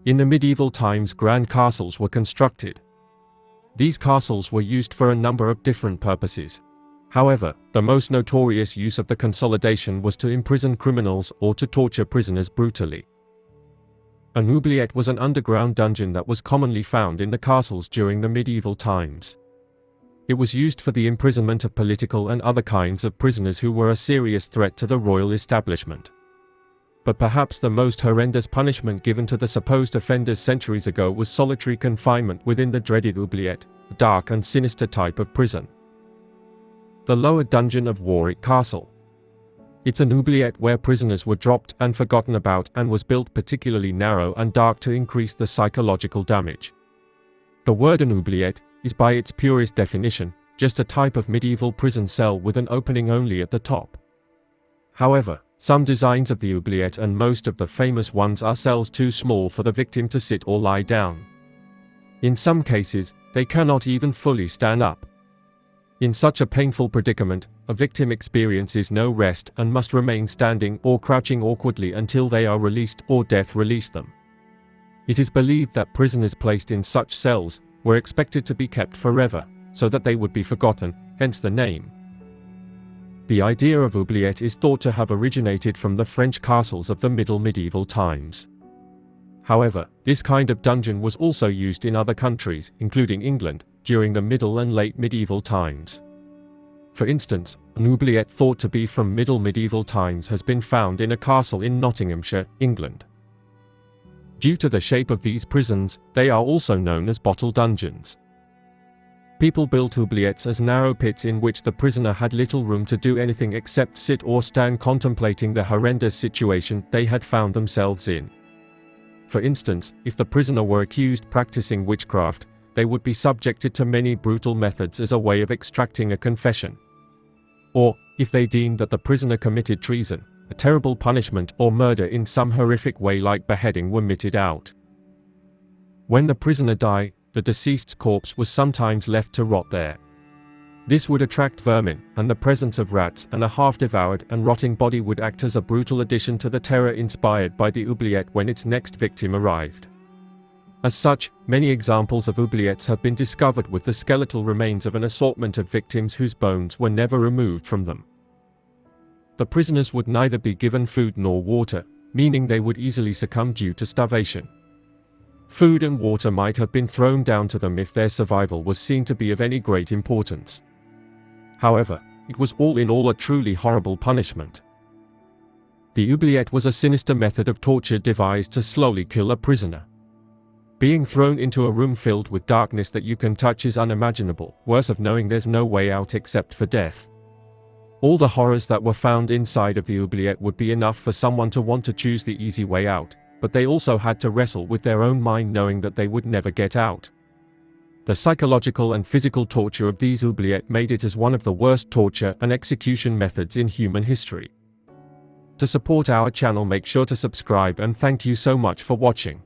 In the medieval times, grand castles were constructed. These castles were used for a number of different purposes. However, the most notorious use of the consolidation was to imprison criminals or to torture prisoners brutally. An oubliette was an underground dungeon that was commonly found in the castles during the medieval times. It was used for the imprisonment of political and other kinds of prisoners who were a serious threat to the royal establishment. But perhaps the most horrendous punishment given to the supposed offenders centuries ago was solitary confinement within the dreaded oubliette, a dark and sinister type of prison. The lower dungeon of Warwick Castle. It's an oubliette where prisoners were dropped and forgotten about, and was built particularly narrow and dark to increase the psychological damage. The word an oubliette is, by its purest definition, just a type of medieval prison cell with an opening only at the top. However, some designs of the oubliette and most of the famous ones are cells too small for the victim to sit or lie down. In some cases, they cannot even fully stand up. In such a painful predicament, a victim experiences no rest and must remain standing or crouching awkwardly until they are released or death release them. It is believed that prisoners placed in such cells were expected to be kept forever, so that they would be forgotten, hence the name. The idea of oubliette is thought to have originated from the French castles of the middle medieval times. However, this kind of dungeon was also used in other countries, including England, during the middle and late medieval times. For instance, an oubliette thought to be from middle medieval times has been found in a castle in Nottinghamshire, England. Due to the shape of these prisons, they are also known as bottle dungeons. People built oubliettes as narrow pits in which the prisoner had little room to do anything except sit or stand contemplating the horrendous situation they had found themselves in. For instance, if the prisoner were accused practicing witchcraft, they would be subjected to many brutal methods as a way of extracting a confession. Or, if they deemed that the prisoner committed treason, a terrible punishment or murder in some horrific way like beheading were meted out. When the prisoner died, the deceased's corpse was sometimes left to rot there. This would attract vermin, and the presence of rats and a half-devoured and rotting body would act as a brutal addition to the terror inspired by the oubliette when its next victim arrived. As such, many examples of oubliettes have been discovered with the skeletal remains of an assortment of victims whose bones were never removed from them. The prisoners would neither be given food nor water, meaning they would easily succumb due to starvation. Food and water might have been thrown down to them if their survival was seen to be of any great importance. However, it was all in all a truly horrible punishment. The oubliette was a sinister method of torture devised to slowly kill a prisoner. Being thrown into a room filled with darkness that you can touch is unimaginable, worse of knowing there's no way out except for death. All the horrors that were found inside of the oubliette would be enough for someone to want to choose the easy way out, but they also had to wrestle with their own mind knowing that they would never get out. The psychological and physical torture of these oubliettes made it as one of the worst torture and execution methods in human history. To support our channel, make sure to subscribe, and thank you so much for watching.